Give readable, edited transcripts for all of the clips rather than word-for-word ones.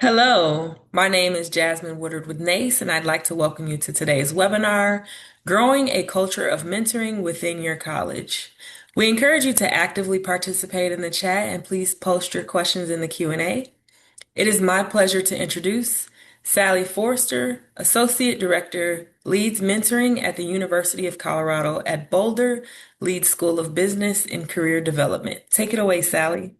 Hello, my name is Jasmine Woodard with NACE, and I'd like to welcome you to today's webinar, Growing a Culture of Mentoring Within Your College. We encourage you to actively participate in the chat and please post your questions in the Q&A. It is my pleasure to introduce Sally Forster, Associate Director, Leeds Mentoring at the University of Colorado at Boulder, Leeds School of Business and Career Development. Take it away, Sally.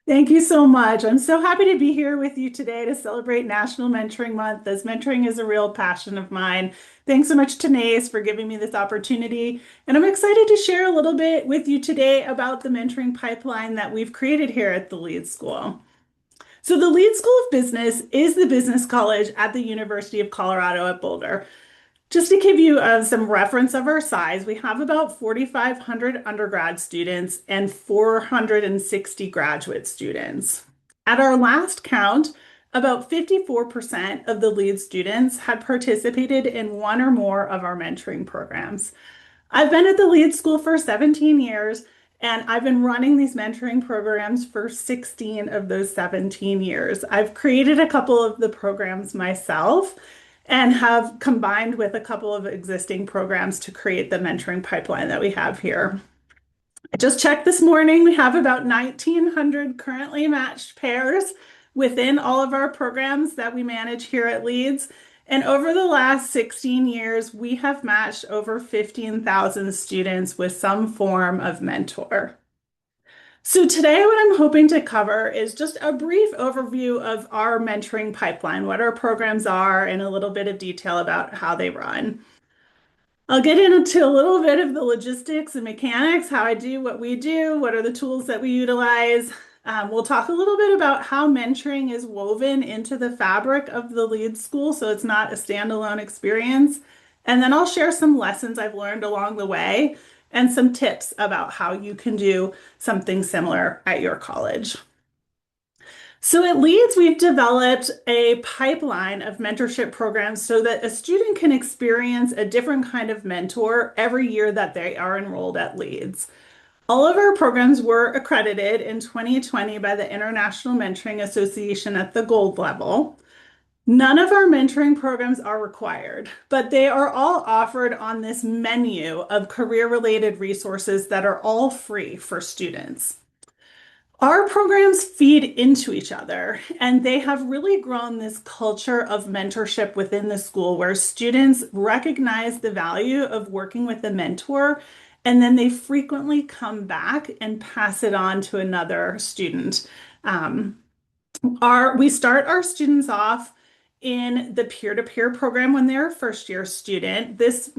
Thank you so much. I'm so happy to be here with you today to celebrate National Mentoring Month, as mentoring is a real passion of mine. Thanks so much to NACE for giving me this opportunity. And I'm excited to share a little bit with you today about the mentoring pipeline that we've created here at the Leeds School. So the Leeds School of Business is the business college at the University of Colorado at Boulder. Just to give you some reference of our size, we have about 4,500 undergrad students and 460 graduate students. At our last count, about 54% of the lead students had participated in one or more of our mentoring programs. I've been at the Leeds School for 17 years, and I've been running these mentoring programs for 16 of those 17 years. I've created a couple of the programs myself and have combined with a couple of existing programs to create the mentoring pipeline that we have here. I just checked this morning. We have about 1,900 currently matched pairs within all of our programs that we manage here at Leeds. And over the last 16 years, we have matched over 15,000 students with some form of mentor. So today what I'm hoping to cover is just a brief overview of our mentoring pipeline, what our programs are, and a little bit of detail about how they run. I'll get into a little bit of the logistics and mechanics, how I do what we do, what are the tools that we utilize. We'll talk a little bit about how mentoring is woven into the fabric of the lead school, so it's not a standalone experience. And then I'll share some lessons I've learned along the way and some tips about how you can do something similar at your college. So at Leeds, we've developed a pipeline of mentorship programs so that a student can experience a different kind of mentor every year that they are enrolled at Leeds. All of our programs were accredited in 2020 by the International Mentoring Association at the gold level. None of our mentoring programs are required, but they are all offered on this menu of career-related resources that are all free for students. Our programs feed into each other, and they have really grown this culture of mentorship within the school where students recognize the value of working with a mentor, and then they frequently come back and pass it on to another student. We start our students off in the peer-to-peer program when they're a first-year student. This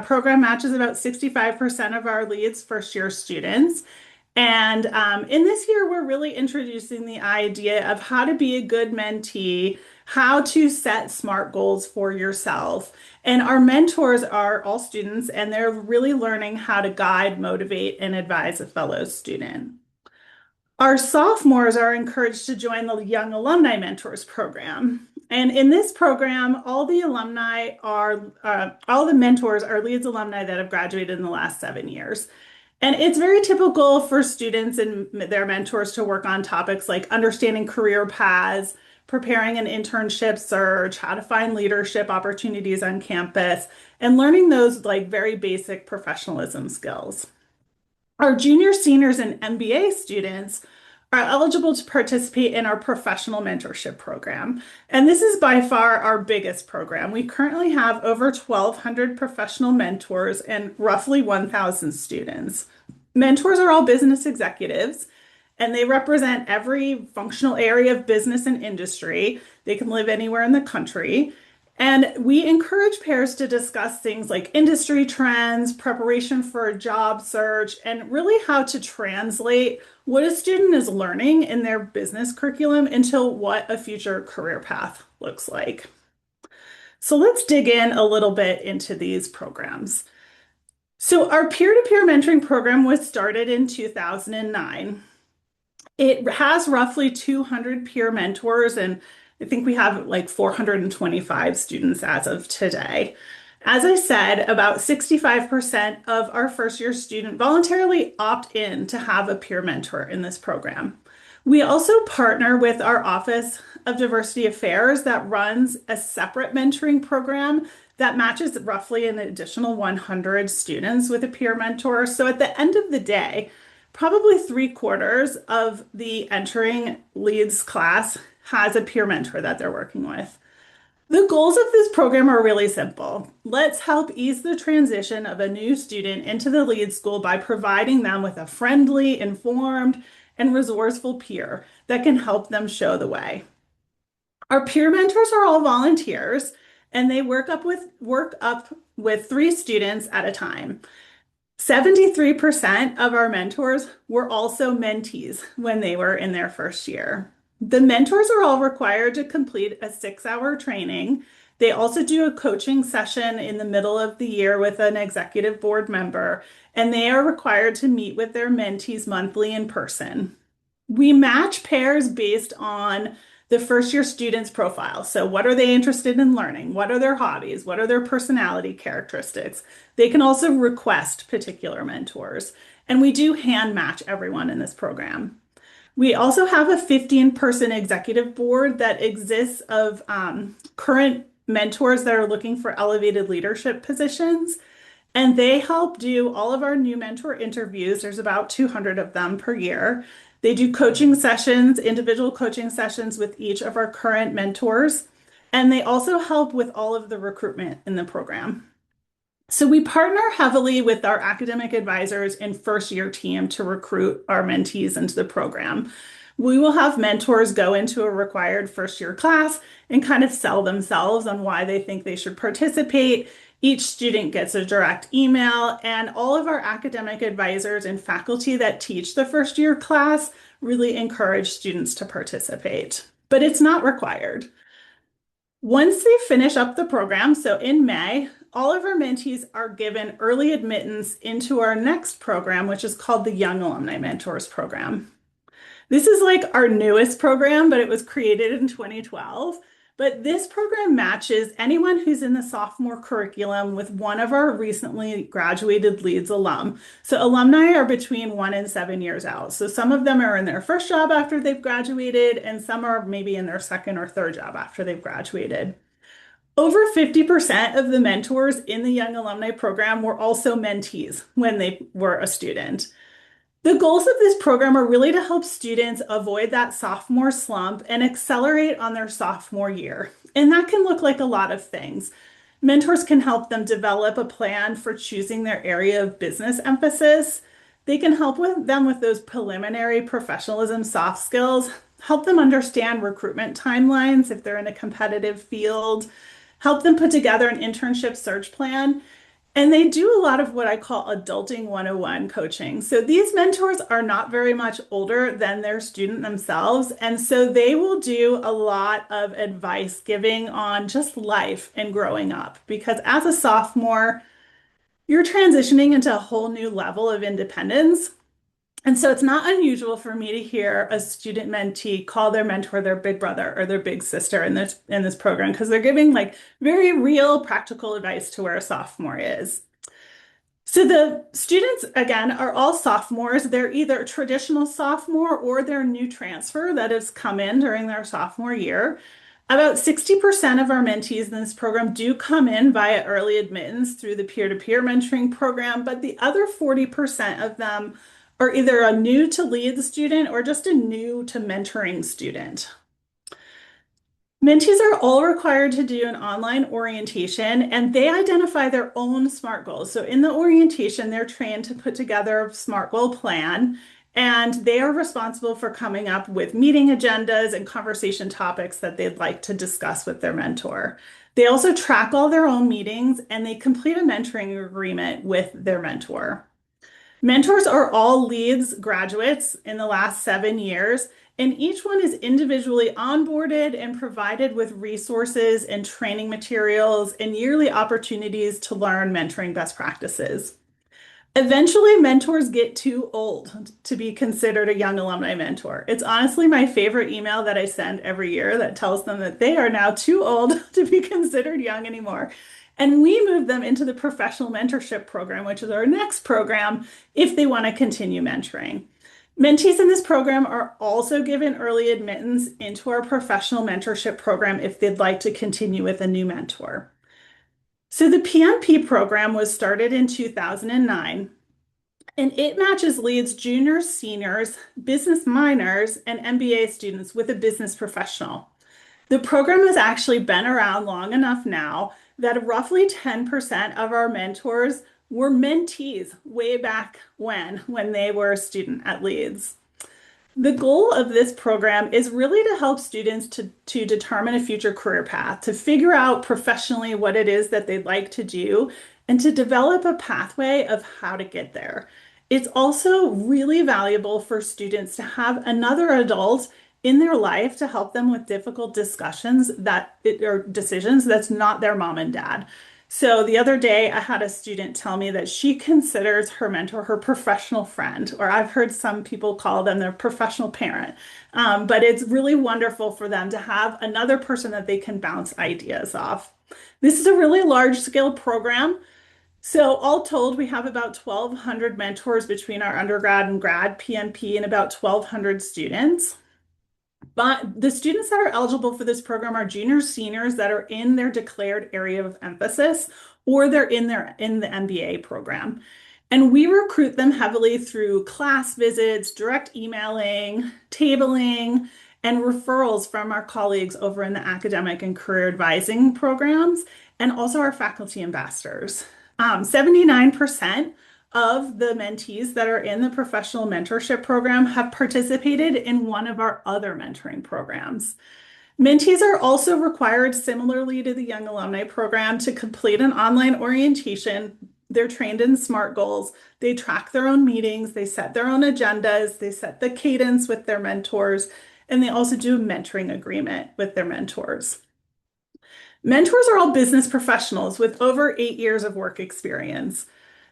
program matches about 65% of our Leeds first-year students. And in this year, we're really introducing the idea of how to be a good mentee, how to set SMART goals for yourself. And our mentors are all students, and they're really learning how to guide, motivate, and advise a fellow student. Our sophomores are encouraged to join the Young Alumni Mentors program. And in this program, all the mentors are Leeds alumni that have graduated in the last 7 years. And it's very typical for students and their mentors to work on topics like understanding career paths, preparing an internship search, how to find leadership opportunities on campus, and learning those like very basic professionalism skills. Our juniors, seniors, and MBA students are eligible to participate in our professional mentorship program. And this is by far our biggest program. We currently have over 1,200 professional mentors and roughly 1,000 students. Mentors are all business executives, and they represent every functional area of business and industry. They can live anywhere in the country. And we encourage pairs to discuss things like industry trends, preparation for a job search, and really how to translate what a student is learning in their business curriculum into what a future career path looks like. So let's dig in a little bit into these programs. So our peer-to-peer mentoring program was started in 2009. It has roughly 200 peer mentors, and I think we have like 425 students as of today. As I said, about 65% of our first year student voluntarily opt in to have a peer mentor in this program. We also partner with our Office of Diversity Affairs that runs a separate mentoring program that matches roughly an additional 100 students with a peer mentor. So at the end of the day, probably three-quarters of the entering Leeds class has a peer mentor that they're working with. The goals of this program are really simple. Let's help ease the transition of a new student into the lead school by providing them with a friendly, informed, and resourceful peer that can help them show the way. Our peer mentors are all volunteers and they work up with three students at a time. 73% of our mentors were also mentees when they were in their first year. The mentors are all required to complete a 6-hour training. They also do a coaching session in the middle of the year with an executive board member, and they are required to meet with their mentees monthly in person. We match pairs based on the first year student's profile. So, what are they interested in learning? What are their hobbies? What are their personality characteristics? They can also request particular mentors. And we do hand match everyone in this program. We also have a 15-person executive board that exists of current mentors that are looking for elevated leadership positions. And they help do all of our new mentor interviews. There's about 200 of them per year. They do coaching sessions, individual coaching sessions with each of our current mentors. And they also help with all of the recruitment in the program. So we partner heavily with our academic advisors and first year team to recruit our mentees into the program. We will have mentors go into a required first year class and kind of sell themselves on why they think they should participate. Each student gets a direct email, and all of our academic advisors and faculty that teach the first year class really encourage students to participate, but it's not required. Once they finish up the program, so in May, all of our mentees are given early admittance into our next program, which is called the Young Alumni Mentors Program. This is like our newest program, but it was created in 2012. But this program matches anyone who's in the sophomore curriculum with one of our recently graduated Leeds alum. So alumni are between 1 and 7 years out. So some of them are in their first job after they've graduated, and some are maybe in their second or third job after they've graduated. Over 50% of the mentors in the Young Alumni Program were also mentees when they were a student. The goals of this program are really to help students avoid that sophomore slump and accelerate on their sophomore year. And that can look like a lot of things. Mentors can help them develop a plan for choosing their area of business emphasis. They can help them with those preliminary professionalism soft skills, help them understand recruitment timelines if they're in a competitive field, help them put together an internship search plan. And they do a lot of what I call adulting 101 coaching. So these mentors are not very much older than their student themselves. And so they will do a lot of advice giving on just life and growing up. Because as a sophomore, you're transitioning into a whole new level of independence. And so it's not unusual for me to hear a student mentee call their mentor their big brother or their big sister in this program because they're giving like very real practical advice to where a sophomore is. So the students, again, are all sophomores. They're either traditional sophomore or they're new transfer that has come in during their sophomore year. About 60% of our mentees in this program do come in via early admittance through the peer-to-peer mentoring program, but the other 40% of them are either a new to lead student or just a new to mentoring student. Mentees are all required to do an online orientation and they identify their own SMART goals. So in the orientation, they're trained to put together a SMART goal plan and they are responsible for coming up with meeting agendas and conversation topics that they'd like to discuss with their mentor. They also track all their own meetings and they complete a mentoring agreement with their mentor. Mentors are all Leeds graduates in the last 7 years, and each one is individually onboarded and provided with resources and training materials and yearly opportunities to learn mentoring best practices. Eventually, mentors get too old to be considered a young alumni mentor. It's honestly my favorite email that I send every year that tells them that they are now too old to be considered young anymore. And we move them into the professional mentorship program, which is our next program, if they want to continue mentoring. Mentees in this program are also given early admittance into our professional mentorship program if they'd like to continue with a new mentor. So the PMP program was started in 2009, and it matches Leeds juniors, seniors, business minors, and MBA students with a business professional. The program has actually been around long enough now that roughly 10% of our mentors were mentees way back when they were a student at Leeds. The goal of this program is really to help students to determine a future career path, to figure out professionally what it is that they'd like to do, and to develop a pathway of how to get there. It's also really valuable for students to have another adult in their life to help them with difficult discussions or decisions that's not their mom and dad. So the other day, I had a student tell me that she considers her mentor her professional friend, or I've heard some people call them their professional parent. But it's really wonderful for them to have another person that they can bounce ideas off. This is a really large scale program. So all told, we have about 1,200 mentors between our undergrad and grad PMP and about 1,200 students. But the students that are eligible for this program are juniors, seniors that are in their declared area of emphasis, or they're in the MBA program. And we recruit them heavily through class visits, direct emailing, tabling, and referrals from our colleagues over in the academic and career advising programs, and also our faculty ambassadors. 79% of the mentees that are in the professional mentorship program have participated in one of our other mentoring programs. Mentees are also required, similarly to the Young Alumni Program, to complete an online orientation. They're trained in SMART goals. They track their own meetings. They set their own agendas. They set the cadence with their mentors. And they also do a mentoring agreement with their mentors. Mentors are all business professionals with over 8 years of work experience.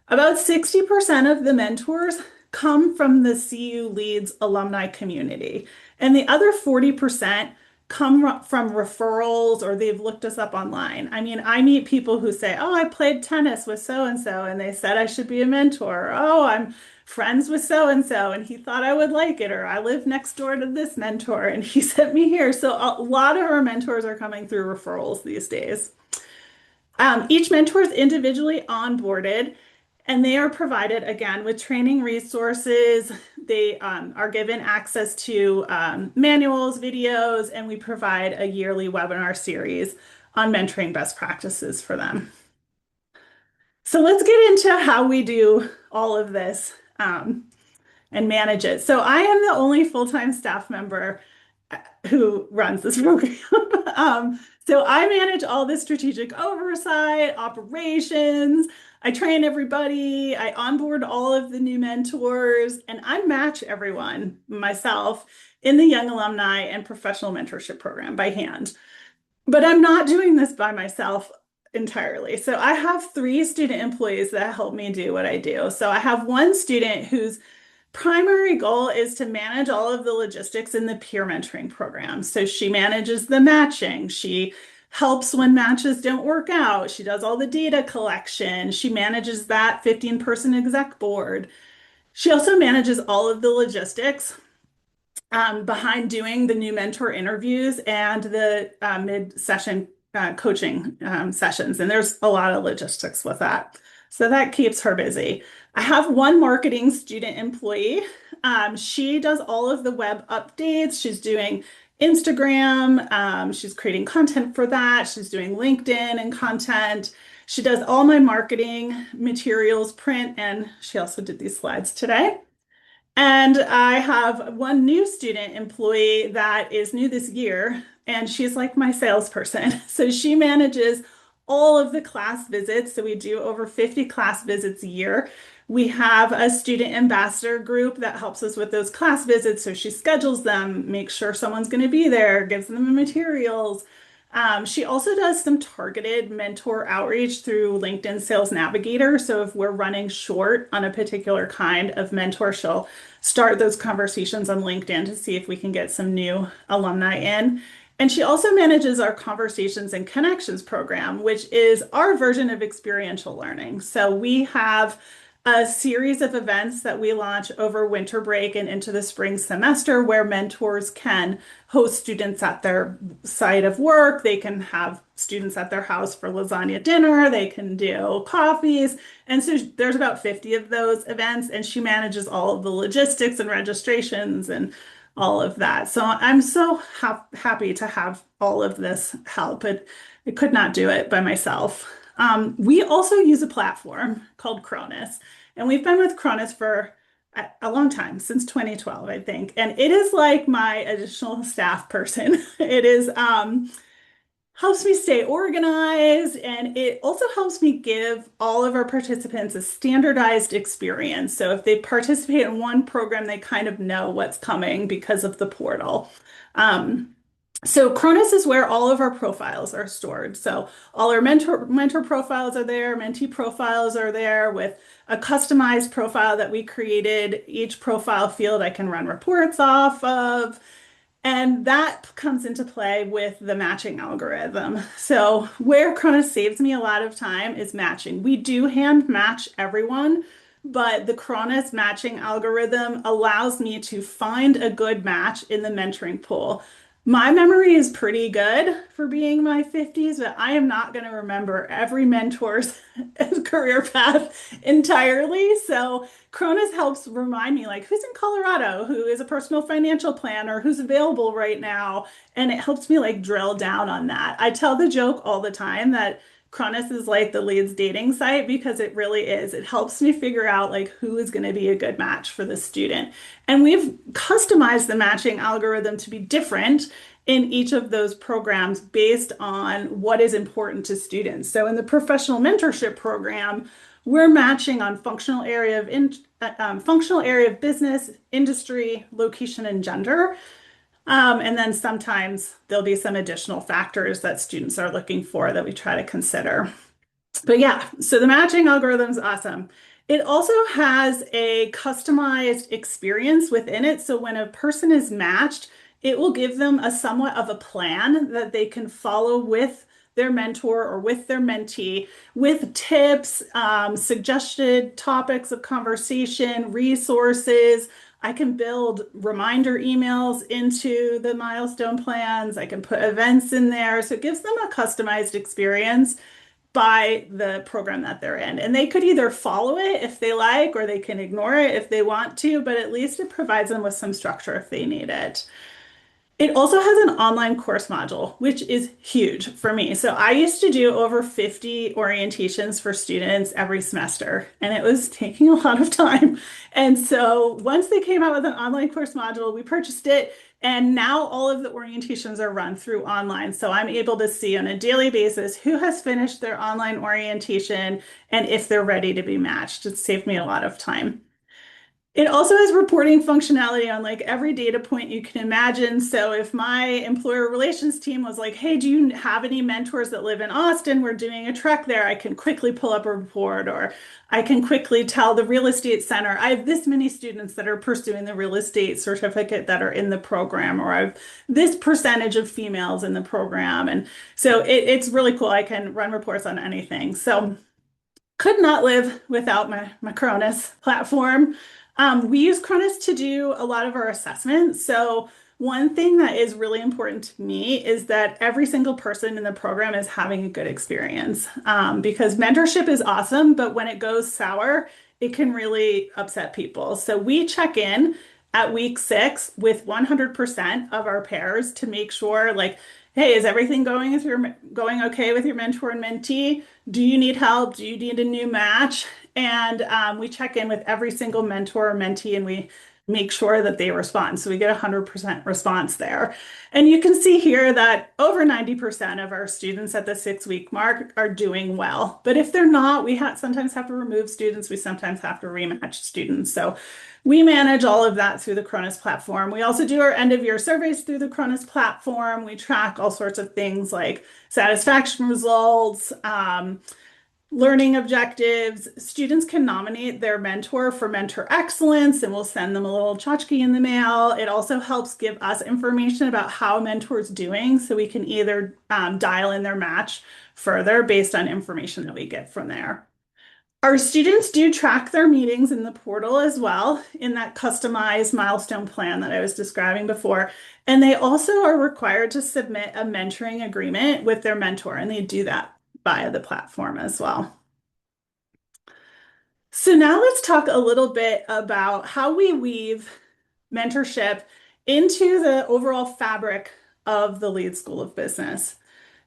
About 60% of the mentors come from the CU Leeds alumni community, and the other 40% come from referrals or they've looked us up online. I mean, I meet people who say, "Oh, I played tennis with so and so, and they said I should be a mentor." "Oh, I'm friends with so and so, and he thought I would like it." Or, "I live next door to this mentor, and he sent me here." So a lot of our mentors are coming through referrals these days. Each mentor is individually onboarded and they are provided again with training resources. They are given access to manuals, videos, and we provide a yearly webinar series on mentoring best practices for them. So let's get into how we do all of this and manage it. So I am the only full-time staff member who runs this program. So I manage all the strategic oversight, operations. I train everybody. I onboard all of the new mentors, and I match everyone myself in the Young Alumni and Professional Mentorship Program by hand. But I'm not doing this by myself entirely. So I have 3 student employees that help me do what I do. So I have one student whose primary goal is to manage all of the logistics in the peer mentoring program. So she manages the matching. She helps when matches don't work out. She does all the data collection. She manages that 15-person exec board. She also manages all of the logistics behind doing the new mentor interviews and the mid-session coaching sessions. And there's a lot of logistics with that. So that keeps her busy. I have one marketing student employee. She does all of the web updates. She's doing Instagram. She's creating content for that. She's doing LinkedIn and content. She does all my marketing materials, print, and she also did these slides today. And I have one new student employee that is new this year, and she's like my salesperson. So she manages all of the class visits. So we do over 50 class visits a year. We have a student ambassador group that helps us with those class visits. So she schedules them, makes sure someone's going to be there, gives them the materials. She also does some targeted mentor outreach through LinkedIn Sales Navigator. So if we're running short on a particular kind of mentor, she'll start those conversations on LinkedIn to see if we can get some new alumni in. And she also manages our Conversations and Connections program, which is our version of experiential learning. So we have a series of events that we launch over winter break and into the spring semester where mentors can host students at their site of work. They can have students at their house for lasagna dinner. They can do coffees. And so there's about 50 of those events, and she manages all of the logistics and registrations and all of that. So I'm so happy to have all of this help. I could not do it by myself. We also use a platform called Cronus, and we've been with Cronus for a long time, since 2012, I think. And it is like my additional staff person. It is helps me stay organized, and it also helps me give all of our participants a standardized experience. So if they participate in one program, they kind of know what's coming because of the portal. Um, so Cronus is where all of our profiles are stored. So all our mentor profiles are there, mentee profiles are there with a customized profile that we created. Each profile field I can run reports off of. And that comes into play with the matching algorithm. So where Cronus saves me a lot of time is matching. We do hand match everyone, but the Cronus matching algorithm allows me to find a good match in the mentoring pool. My memory is pretty good for being my 50s, but I am not going to remember every mentor's career path entirely. So Cronus helps remind me, like, who's in Colorado, who is a personal financial planner, who's available right now. And it helps me like drill down on that. I tell the joke all the time that Cronus is like the Leeds dating site because it really is. It helps me figure out like who is going to be a good match for the student. And we've customized the matching algorithm to be different in each of those programs based on what is important to students. So in the professional mentorship program, we're matching on functional area of business, industry, location, and gender. And then sometimes there'll be some additional factors that students are looking for that we try to consider. But yeah, so the matching algorithm is awesome. It also has a customized experience within it. So when a person is matched, it will give them a somewhat of a plan that they can follow with their mentor or with their mentee with tips, suggested topics of conversation, resources. I can build reminder emails into the milestone plans. I can put events in there. So it gives them a customized experience by the program that they're in. And they could either follow it if they like, or they can ignore it if they want to, but at least it provides them with some structure if they need it. It also has an online course module, which is huge for me. So I used to do over 50 orientations for students every semester, and it was taking a lot of time. And so once they came out with an online course module, we purchased it, and now all of the orientations are run through online. So I'm able to see on a daily basis who has finished their online orientation and if they're ready to be matched. It saved me a lot of time. It also has reporting functionality on like every data point you can imagine. So if my employer relations team was like, hey, do you have any mentors that live in Austin? We're doing a trek there. I can quickly pull up a report, or I can quickly tell the real estate center, I have this many students that are pursuing the real estate certificate that are in the program, or I have this percentage of females in the program. And so it's really cool. I can run reports on anything. So could not live without my Cronus platform. We use Cronus to do a lot of our assessments. So one thing that is really important to me is that every single person in the program is having a good experience, because mentorship is awesome, but when it goes sour, it can really upset people. So we check in at week 6 with 100% of our pairs to make sure, like, hey, is everything going okay with your mentor and mentee? Do you need help? Do you need a new match? And we check in with every single mentor or mentee, and we make sure that they respond. So we get 100% response there. And you can see here that over 90% of our students at the 6-week mark are doing well. But if they're not, we sometimes have to remove students. We sometimes have to rematch students. So we manage all of that through the Cronus platform. We also do our end of year surveys through the Cronus platform. We track all sorts of things like satisfaction results, learning objectives. Students can nominate their mentor for mentor excellence, and we'll send them a little tchotchke in the mail. It also helps give us information about how a mentor's doing, so we can either dial in their match further based on information that we get from there. Our students do track their meetings in the portal as well in that customized milestone plan that I was describing before. And they also are required to submit a mentoring agreement with their mentor, and they do that via the platform as well. So now let's talk a little bit about how we weave mentorship into the overall fabric of the Leeds School of Business.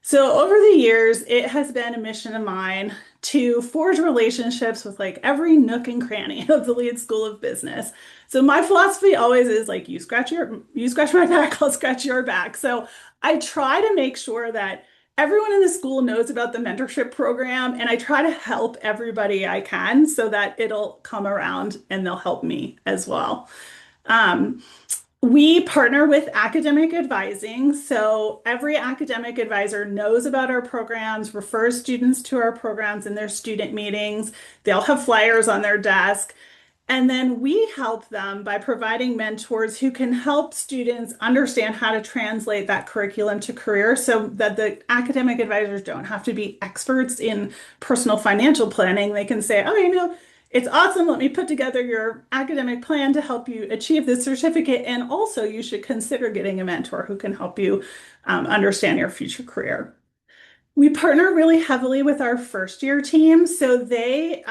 So over the years, it has been a mission of mine to forge relationships with like every nook and cranny of the Leeds School of Business. So my philosophy always is like you scratch my back, I'll scratch your back. So I try to make sure that everyone in the school knows about the mentorship program, and I try to help everybody I can so that it'll come around and they'll help me as well. Um, we partner with academic advising, so every academic advisor knows about our programs, refers students to our programs in their student meetings. They'll have flyers on their desk. And then we help them by providing mentors who can help students understand how to translate that curriculum to career so that the academic advisors don't have to be experts in personal financial planning. They can say, oh, it's awesome. Let me put together your academic plan to help you achieve this certificate. And also, you should consider getting a mentor who can help you understand your future career. We partner really heavily with our first year team, so they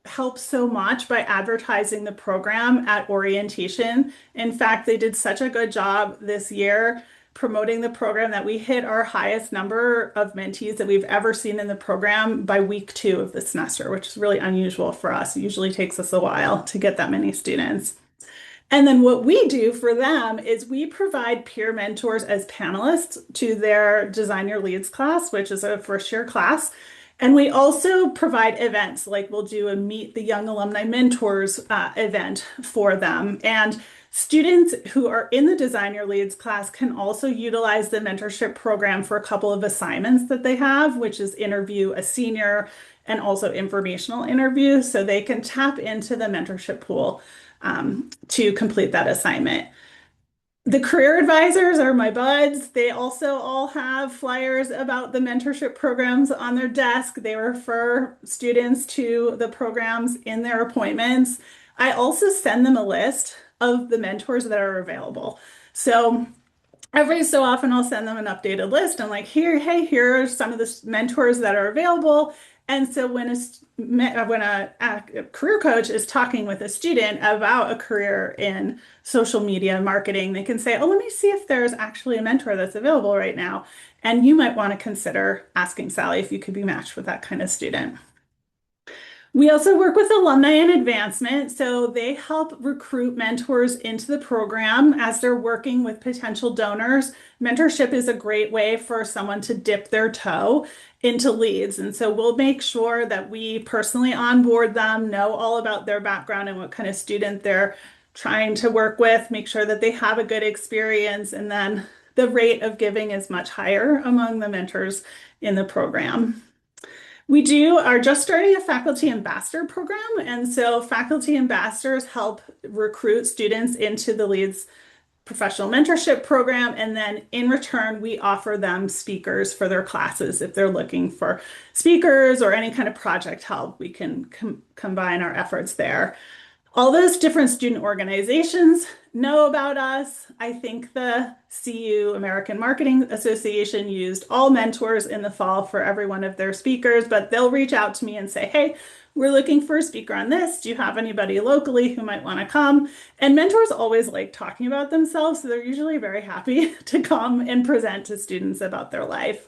help so much by advertising the program at orientation. In fact, they did such a good job this year promoting the program that we hit our highest number of mentees that we've ever seen in the program by week 2 of the semester, which is really unusual for us. It usually takes us a while to get that many students. And then what we do for them is we provide peer mentors as panelists to their Design Your Leads class, which is a first year class. And we also provide events, like we'll do a Meet the Young Alumni Mentors event for them. And students who are in the Design Your Leads class can also utilize the mentorship program for a couple of assignments that they have, which is interview a senior and also informational interview. So they can tap into the mentorship pool to complete that assignment. The career advisors are my buds. They also all have flyers about the mentorship programs on their desk. They refer students to the programs in their appointments. I also send them a list of the mentors that are available. So every so often I'll send them an updated list. I'm like, here are some of the mentors that are available. And so when a career coach is talking with a student about a career in social media marketing, they can say, oh, let me see if there's actually a mentor that's available right now. And you might want to consider asking Sally if you could be matched with that kind of student. We also work with alumni and advancement, so they help recruit mentors into the program as they're working with potential donors. Mentorship is a great way for someone to dip their toe into leads. And so we'll make sure that we personally onboard them, know all about their background and what kind of student they're trying to work with, make sure that they have a good experience, and then the rate of giving is much higher among the mentors in the program. We are just starting a faculty ambassador program, and so faculty ambassadors help recruit students into the Leeds professional mentorship program, and then in return, we offer them speakers for their classes. If they're looking for speakers or any kind of project help, we can combine our efforts there. All those different student organizations know about us. I think the CU American Marketing Association used all mentors in the fall for every one of their speakers, but they'll reach out to me and say, hey, we're looking for a speaker on this. Do you have anybody locally who might want to come? And mentors always like talking about themselves, so they're usually very happy to come and present to students about their life.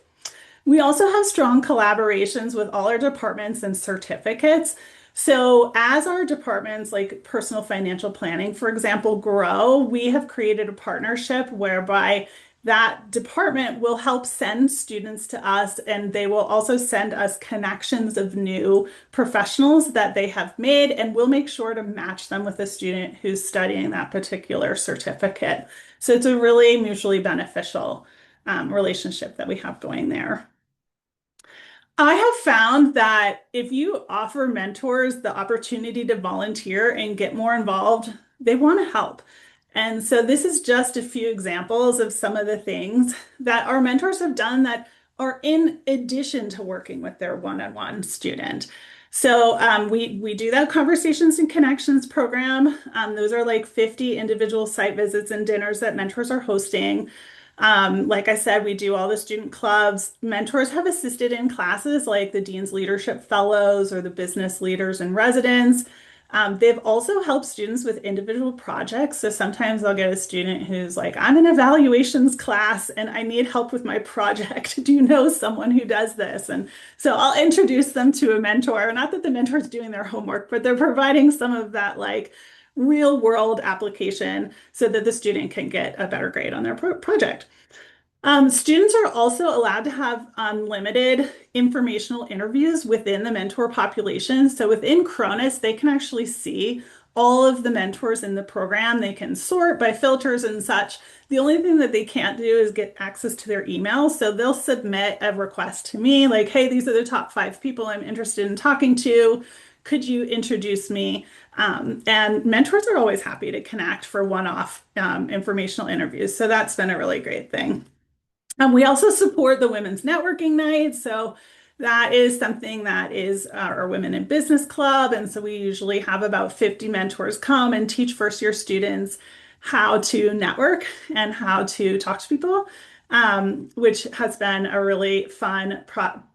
We also have strong collaborations with all our departments and certificates. So as our departments like personal financial planning, for example, grow, we have created a partnership whereby that department will help send students to us, and they will also send us connections of new professionals that they have made, and we'll make sure to match them with a student who's studying that particular certificate. So it's a really mutually beneficial relationship that we have going there. I have found that if you offer mentors the opportunity to volunteer and get more involved, they want to help. And so this is just a few examples of some of the things that our mentors have done that are in addition to working with their one-on-one student. So we do that Conversations and Connections program. Those are like 50 individual site visits and dinners that mentors are hosting. Like I said, we do all the student clubs. Mentors have assisted in classes like the Dean's Leadership Fellows or the Business Leaders in Residence. They've also helped students with individual projects. So sometimes I'll get a student who's like, I'm in evaluations class and I need help with my project. Do you know someone who does this? And so I'll introduce them to a mentor. Not that the mentor is doing their homework, but they're providing some of that like real world application so that the student can get a better grade on their project. Students are also allowed to have unlimited informational interviews within the mentor population. So within Cronus, they can actually see all of the mentors in the program. They can sort by filters and such. The only thing that they can't do is get access to their email. So they'll submit a request to me like, hey, these are the top 5 people I'm interested in talking to. Could you introduce me? And mentors are always happy to connect for one-off informational interviews. So that's been a really great thing. We also support the Women's Networking Night. So that is something that is our Women in Business Club. And so we usually have about 50 mentors come and teach first year students how to network and how to talk to people, which has been a really fun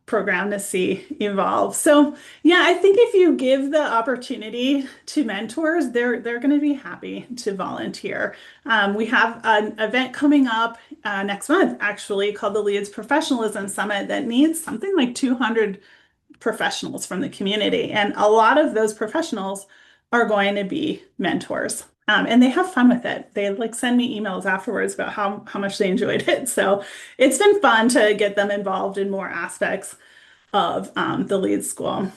program to see evolve. So yeah, I think if you give the opportunity to mentors, they're going to be happy to volunteer. We have an event coming up next month, actually, called the Leeds Professionalism Summit that needs something like 200 professionals from the community. And a lot of those professionals are going to be mentors. And they have fun with it. They like send me emails afterwards about how much they enjoyed it. So it's been fun to get them involved in more aspects of the Leeds School.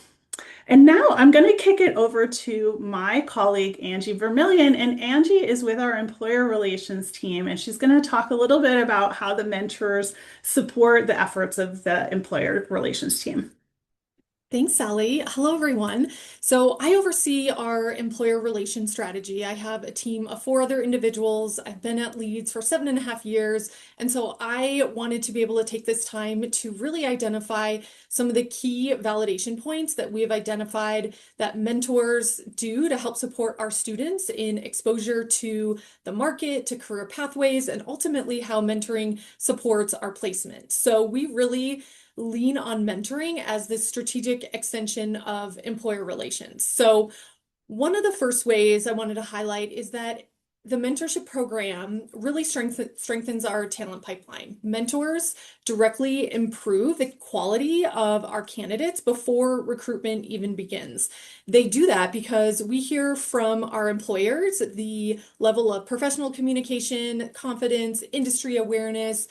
And now I'm going to kick it over to my colleague, Angie Vermillion. And Angie is with our employer relations team, and she's going to talk a little bit about how the mentors support the efforts of the employer relations team. Thanks, Sally. Hello, everyone. So I oversee our employer relations strategy. I have a team of 4 other individuals. I've been at Leeds for 7.5 years. And so I wanted to be able to take this time to really identify some of the key validation points that we have identified that mentors do to help support our students in exposure to the market, to career pathways, and ultimately how mentoring supports our placement. So we really lean on mentoring as this strategic extension of employer relations. So one of the first ways I wanted to highlight is that the mentorship program really strengthens our talent pipeline. Mentors directly improve the quality of our candidates before recruitment even begins. They do that because we hear from our employers the level of professional communication, confidence, industry awareness,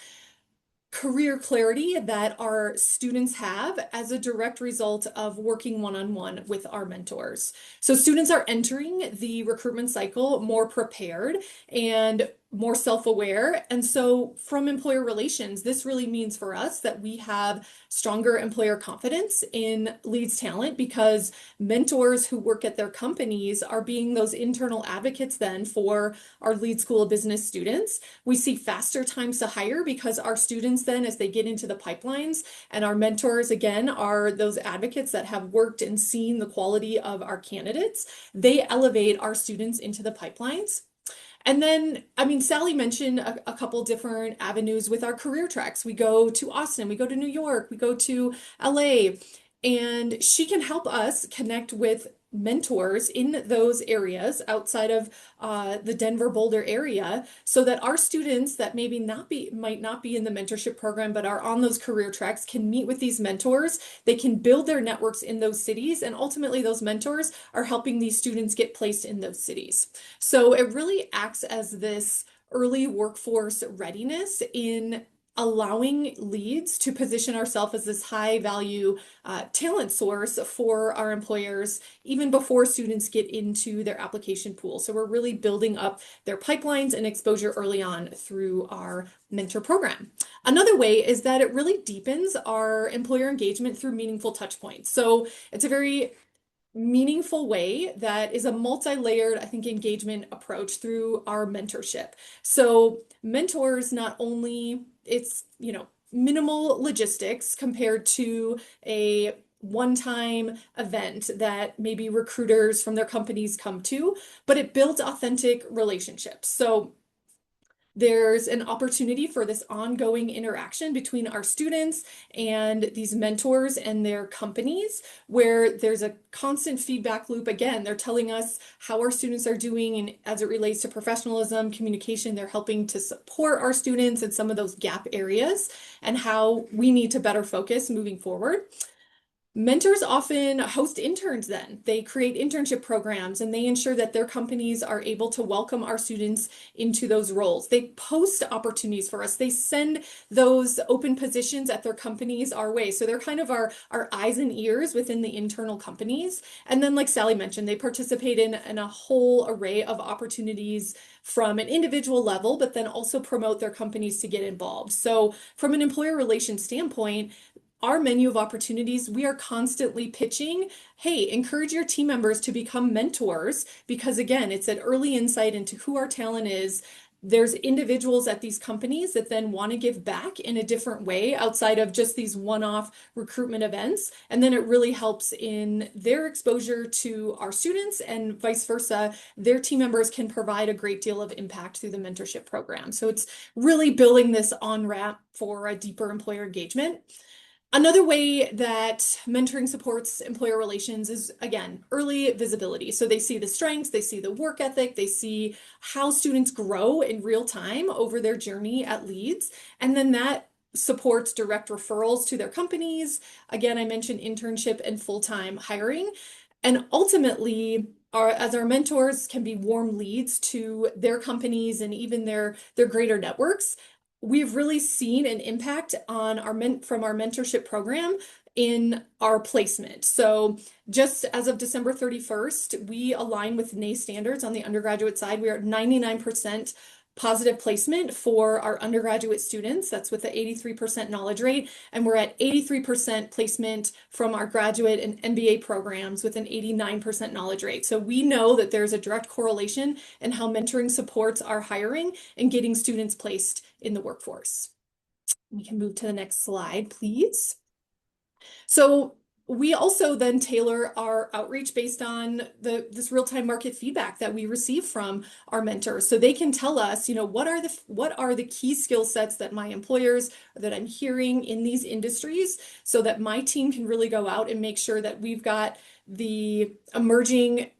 career clarity that our students have as a direct result of working one-on-one with our mentors. So students are entering the recruitment cycle more prepared and more self-aware. And so from employer relations, this really means for us that we have stronger employer confidence in Leeds talent because mentors who work at their companies are being those internal advocates then for our Leeds School of Business students. We see faster times to hire because our students then, as they get into the pipelines, and our mentors again are those advocates that have worked and seen the quality of our candidates, they elevate our students into the pipelines. And then, I mean, Sally mentioned a couple different avenues with our career tracks. We go to Austin, we go to New York, we go to LA, and she can help us connect with mentors in those areas outside of the Denver Boulder area so that our students that might not be in the mentorship program but are on those career tracks can meet with these mentors. They can build their networks in those cities, and ultimately those mentors are helping these students get placed in those cities. So it really acts as this early workforce readiness in allowing Leeds to position ourselves as this high value talent source for our employers even before students get into their application pool. So we're really building up their pipelines and exposure early on through our mentor program. Another way is that it really deepens our employer engagement through meaningful touch points. So it's a very meaningful way that is a multi-layered, I think, engagement approach through our mentorship. So mentors not only it's, minimal logistics compared to a one-time event that maybe recruiters from their companies come to, but it builds authentic relationships. So there's an opportunity for this ongoing interaction between our students and these mentors and their companies, where there's a constant feedback loop. Again, they're telling us how our students are doing, and as it relates to professionalism, communication, they're helping to support our students in some of those gap areas and how we need to better focus moving forward. Mentors often host interns then. They create internship programs and they ensure that their companies are able to welcome our students into those roles. They post opportunities for us. They send those open positions at their companies our way. So they're kind of our eyes and ears within the internal companies. And then, like Sally mentioned, they participate in a whole array of opportunities from an individual level, but then also promote their companies to get involved. So from an employer relations standpoint, our menu of opportunities, we are constantly pitching, hey, encourage your team members to become mentors, because again, it's an early insight into who our talent is. There's individuals at these companies that then want to give back in a different way outside of just these one-off recruitment events. And then it really helps in their exposure to our students, and vice versa. Their team members can provide a great deal of impact through the mentorship program. So it's really building this on-ramp for a deeper employer engagement. Another way that mentoring supports employer relations is, again, early visibility. So they see the strengths, they see the work ethic, they see how students grow in real time over their journey at Leeds. And then that supports direct referrals to their companies. Again, I mentioned internship and full-time hiring. And ultimately, as our mentors can be warm leads to their companies and even their greater networks, we've really seen an impact on from our mentorship program in our placement. So just as of December 31st, we align with NAE standards on the undergraduate side. We are at 99% positive placement for our undergraduate students. That's with the 83% knowledge rate. And we're at 83% placement from our graduate and MBA programs with an 89% knowledge rate. So we know that there's a direct correlation in how mentoring supports our hiring and getting students placed in the workforce. We can move to the next slide, please. So we also then tailor our outreach based on this real-time market feedback that we receive from our mentors. So they can tell us, what are the key skill sets that my employers, that I'm hearing in these industries, so that my team can really go out and make sure that we've got the emerging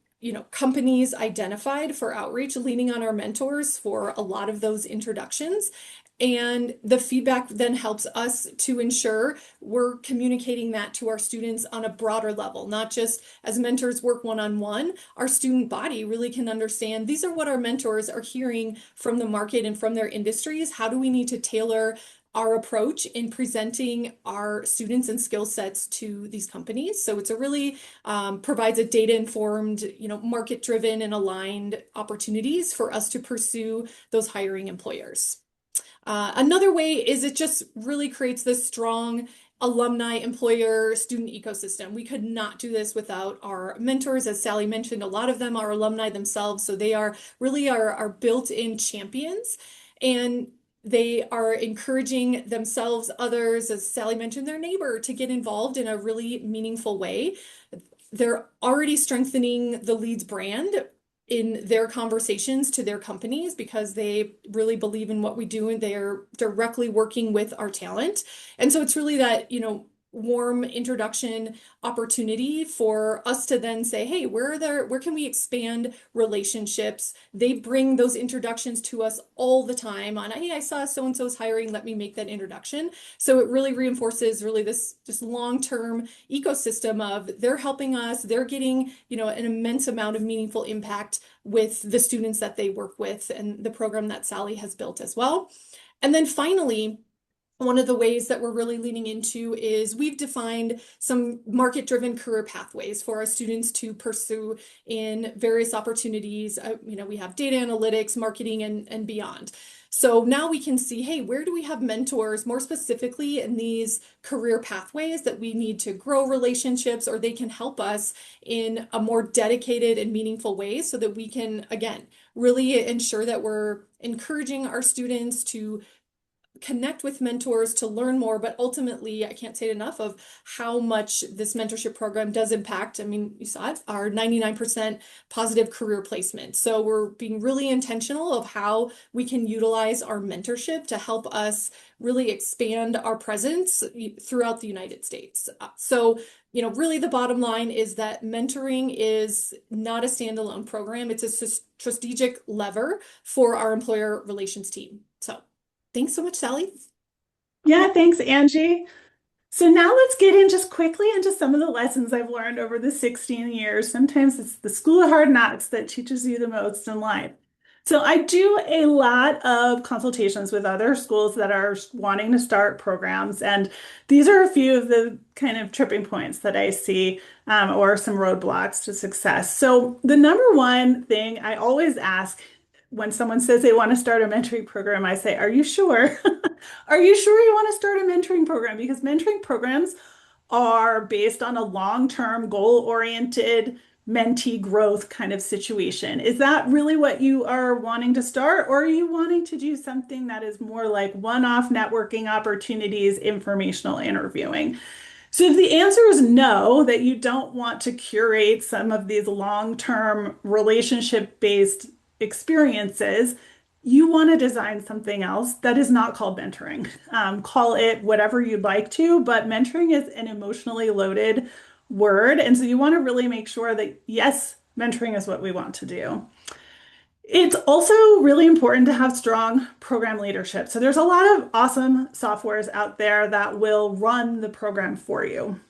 companies identified for outreach, leaning on our mentors for a lot of those introductions. And the feedback then helps us to ensure we're communicating that to our students on a broader level, not just as mentors work one-on-one. Our student body really can understand these are what our mentors are hearing from the market and from their industries. How do we need to tailor our approach in presenting our students and skill sets to these companies? So it's a really provides a data-informed, market-driven and aligned opportunities for us to pursue those hiring employers. Another way is it just really creates this strong alumni employer student ecosystem. We could not do this without our mentors. As Sally mentioned, a lot of them are alumni themselves, so they are really our built-in champions, and they are encouraging themselves, others, as Sally mentioned, their neighbor, to get involved in a really meaningful way. They're already strengthening the Leeds brand in their conversations to their companies because they really believe in what we do and they're directly working with our talent. And so it's really that, warm introduction opportunity for us to then say, hey, where can we expand relationships? They bring those introductions to us all the time on, hey, I saw so-and-so's hiring, let me make that introduction. So it really reinforces really this just long-term ecosystem of they're helping us, they're getting, an immense amount of meaningful impact with the students that they work with and the program that Sally has built as well. And then finally, one of the ways that we're really leaning into is we've defined some market-driven career pathways for our students to pursue in various opportunities. We have data analytics, marketing, and beyond. So now we can see, hey, where do we have mentors more specifically in these career pathways that we need to grow relationships, or they can help us in a more dedicated and meaningful way so that we can, again, really ensure that we're encouraging our students to connect with mentors to learn more, but ultimately, I can't say it enough of how much this mentorship program does impact. I mean, you saw it, our 99% positive career placement. So we're being really intentional of how we can utilize our mentorship to help us really expand our presence throughout the United States. So, really the bottom line is that mentoring is not a standalone program. It's a strategic lever for our employer relations team. So thanks so much, Sally. Yeah, thanks, Angie. So now let's get in just quickly into some of the lessons I've learned over the 16 years. Sometimes it's the school of hard knocks that teaches you the most in life. So I do a lot of consultations with other schools that are wanting to start programs, and these are a few of the kind of tripping points that I see, or some roadblocks to success. So the number one thing I always ask when someone says they want to start a mentoring program, I say, "Are you sure? Are you sure you want to start a mentoring program?" Because mentoring programs are based on a long-term, goal-oriented mentee growth kind of situation. Is that really what you are wanting to start, or are you wanting to do something that is more like one-off networking opportunities, informational interviewing? So if the answer is no, that you don't want to curate some of these long-term relationship-based experiences, you want to design something else that is not called mentoring. Call it whatever you'd like to, but mentoring is an emotionally loaded word. And so you want to really make sure that, yes, mentoring is what we want to do. It's also really important to have strong program leadership. So there's a lot of awesome softwares out there that will run the program for you.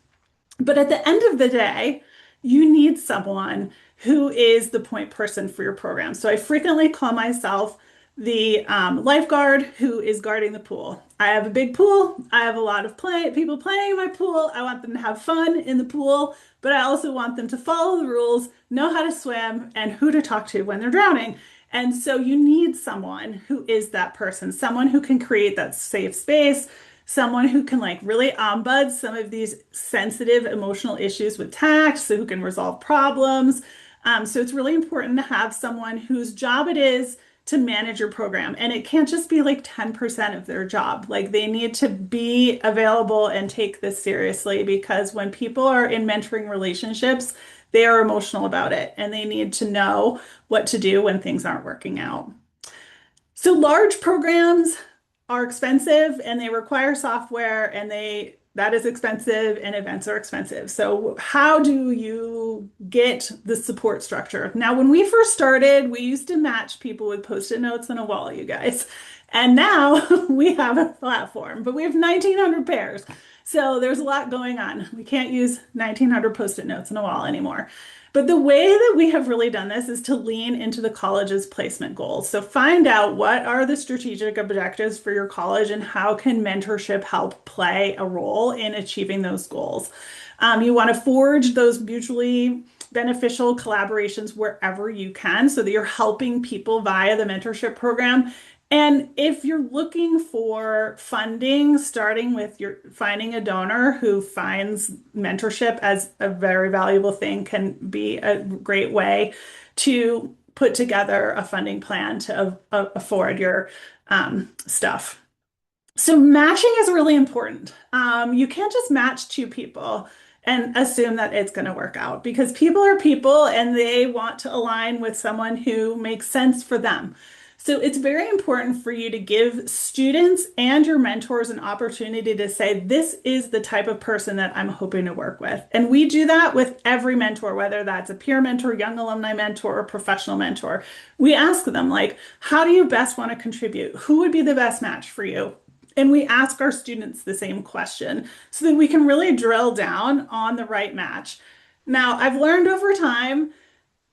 But at the end of the day, you need someone who is the point person for your program. So I frequently call myself the lifeguard who is guarding the pool. I have a big pool. I have a lot of people playing in my pool. I want them to have fun in the pool, but I also want them to follow the rules, know how to swim, and who to talk to when they're drowning. And so you need someone who is that person, someone who can create that safe space, someone who can like really ombud some of these sensitive emotional issues with tact, so who can resolve problems. So it's really important to have someone whose job it is to manage your program. And it can't just be like 10% of their job. Like they need to be available and take this seriously, because when people are in mentoring relationships, they are emotional about it and they need to know what to do when things aren't working out. So large programs are expensive and they require software, and that is expensive, and events are expensive. So how do you get the support structure? Now, when we first started, we used to match people with post-it notes on a wall, you guys. And now we have a platform, but we have 1,900 pairs. So there's a lot going on. We can't use 1,900 post-it notes on a wall anymore. But the way that we have really done this is to lean into the college's placement goals. So find out what are the strategic objectives for your college and how can mentorship help play a role in achieving those goals. You want to forge those mutually beneficial collaborations wherever you can so that you're helping people via the mentorship program. And if you're looking for funding, starting with your finding a donor who finds mentorship as a very valuable thing can be a great way to put together a funding plan to afford your stuff. So matching is really important. You can't just match two people and assume that it's going to work out, because people are people and they want to align with someone who makes sense for them. So it's very important for you to give students and your mentors an opportunity to say, this is the type of person that I'm hoping to work with. And we do that with every mentor, whether that's a peer mentor, young alumni mentor, or professional mentor. We ask them, like, how do you best want to contribute? Who would be the best match for you? And we ask our students the same question so that we can really drill down on the right match. Now, I've learned over time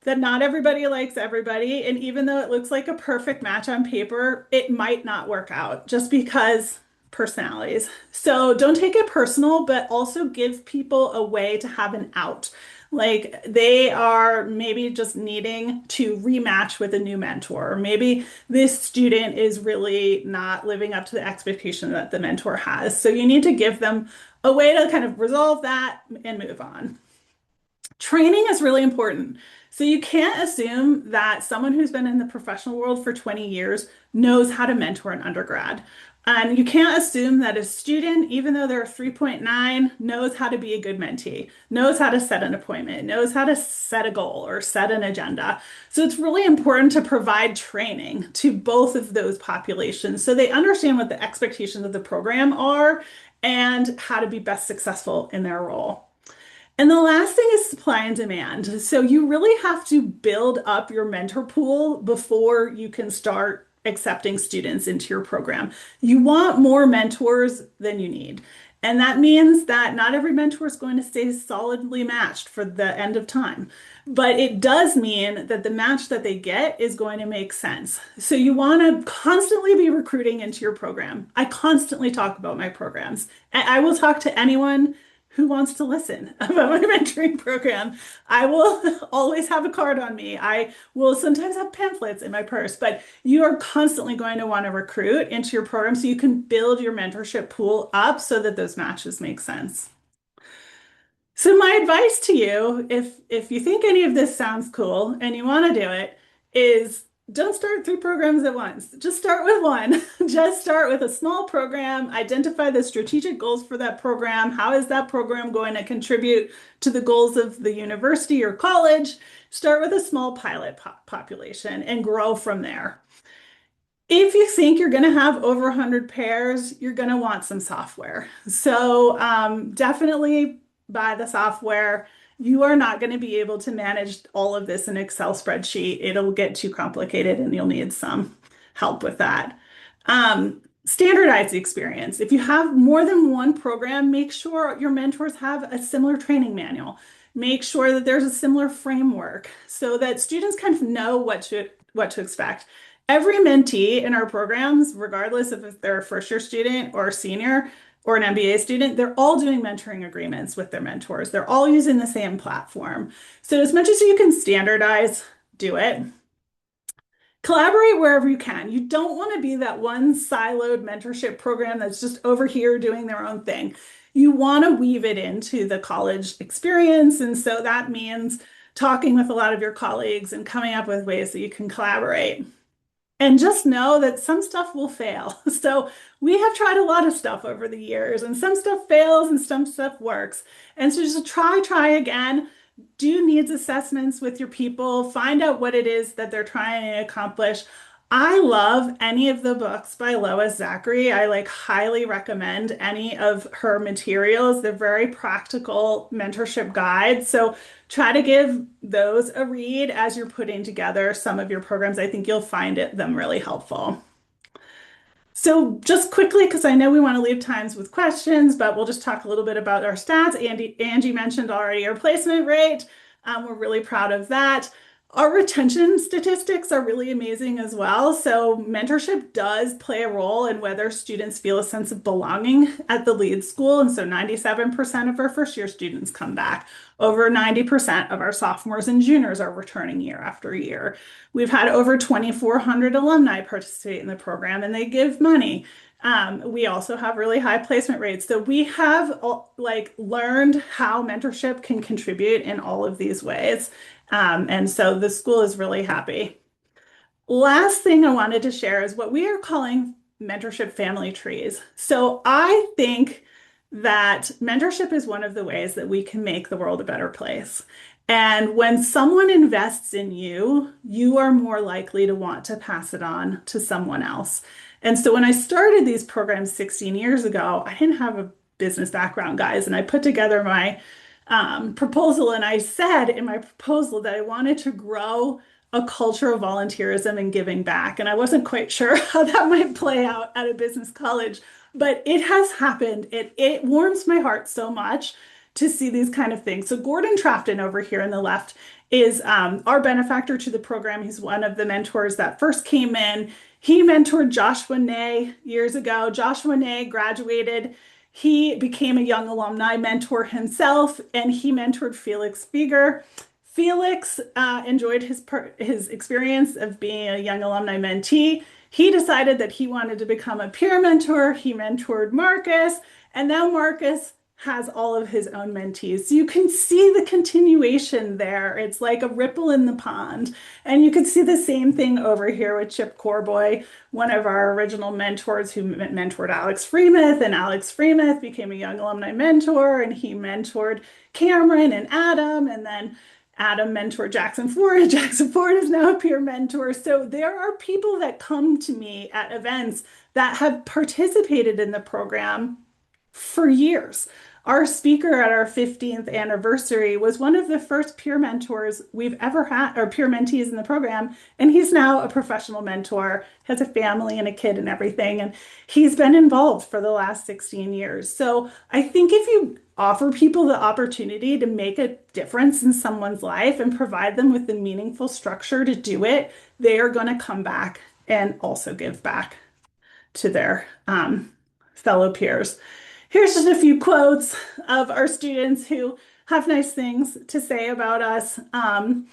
that not everybody likes everybody. And even though it looks like a perfect match on paper, it might not work out just because personalities. So don't take it personal, but also give people a way to have an out. Like they are maybe just needing to rematch with a new mentor, or maybe this student is really not living up to the expectation that the mentor has. So you need to give them a way to kind of resolve that and move on. Training is really important. So you can't assume that someone who's been in the professional world for 20 years knows how to mentor an undergrad. And you can't assume that a student, even though they're 3.9, knows how to be a good mentee, knows how to set an appointment, knows how to set a goal or set an agenda. So it's really important to provide training to both of those populations so they understand what the expectations of the program are and how to be best successful in their role. And the last thing is supply and demand. So you really have to build up your mentor pool before you can start accepting students into your program. You want more mentors than you need. And that means that not every mentor is going to stay solidly matched for the end of time. But it does mean that the match that they get is going to make sense. So you want to constantly be recruiting into your program. I constantly talk about my programs. I will talk to anyone who wants to listen about my mentoring program. I will always have a card on me. I will sometimes have pamphlets in my purse, but you are constantly going to want to recruit into your program so you can build your mentorship pool up so that those matches make sense. So my advice to you, if you think any of this sounds cool and you want to do it, is don't start three programs at once. Just start with one. Just start with a small program, identify the strategic goals for that program. How is that program going to contribute to the goals of the university or college? Start with a small pilot population and grow from there. If you think you're going to have over 100 pairs, you're going to want some software. So definitely buy the software. You are not going to be able to manage all of this in Excel spreadsheet. It'll get too complicated and you'll need some help with that. Standardize the experience. If you have more than one program, make sure your mentors have a similar training manual. Make sure that there's a similar framework so that students kind of know what to expect. Every mentee in our programs, regardless of if they're a first year student or a senior or an MBA student, they're all doing mentoring agreements with their mentors. They're all using the same platform. So as much as you can standardize, do it. Collaborate wherever you can. You don't want to be that one siloed mentorship program that's just over here doing their own thing. You want to weave it into the college experience. And so that means talking with a lot of your colleagues and coming up with ways that you can collaborate. And just know that some stuff will fail. So we have tried a lot of stuff over the years, and some stuff fails and some stuff works. And so just try again. Do needs assessments with your people. Find out what it is that they're trying to accomplish. I love any of the books by Lois Zachary. I highly recommend any of her materials. They're very practical mentorship guides. So try to give those a read as you're putting together some of your programs. I think you'll find them really helpful. So just quickly, because I know we want to leave times with questions, but we'll just talk a little bit about our stats. Angie mentioned already our placement rate. We're really proud of that. Our retention statistics are really amazing as well. So mentorship does play a role in whether students feel a sense of belonging at the Leeds School. And so 97% of our first year students come back. Over 90% of our sophomores and juniors are returning year after year. We've had over 2,400 alumni participate in the program and they give money. We also have really high placement rates. So we have learned how mentorship can contribute in all of these ways. And so the school is really happy. Last thing I wanted to share is what we are calling mentorship family trees. So I think that mentorship is one of the ways that we can make the world a better place. And when someone invests in you, you are more likely to want to pass it on to someone else. And so when I started these programs 16 years ago, I didn't have a business background, guys, and I put together my proposal, and I said in my proposal that I wanted to grow a culture of volunteerism and giving back. And I wasn't quite sure how that might play out at a business college, but it has happened. It warms my heart so much to see these kind of things. So Gordon Trafton over here on the left is our benefactor to the program. He's one of the mentors that first came in. He mentored Joshua Ney years ago. Joshua Ney graduated. He became a young alumni mentor himself, and he mentored Felix Fieger. Felix enjoyed his experience of being a young alumni mentee. He decided that he wanted to become a peer mentor. He mentored Marcus, and now Marcus has all of his own mentees. So you can see the continuation there. It's like a ripple in the pond. And you can see the same thing over here with Chip Corboy, one of our original mentors who mentored Alex Freemuth, and Alex Freemuth became a young alumni mentor, and he mentored Cameron and Adam, and then Adam mentored Jackson Ford. Jackson Ford is now a peer mentor. So there are people that come to me at events that have participated in the program for years. Our speaker at our 15th anniversary was one of the first peer mentors we've ever had, or peer mentees in the program. And he's now a professional mentor, has a family and a kid and everything. And he's been involved for the last 16 years. So I think if you offer people the opportunity to make a difference in someone's life and provide them with the meaningful structure to do it, they are going to come back and also give back to their fellow peers. Here's just a few quotes of our students who have nice things to say about us. And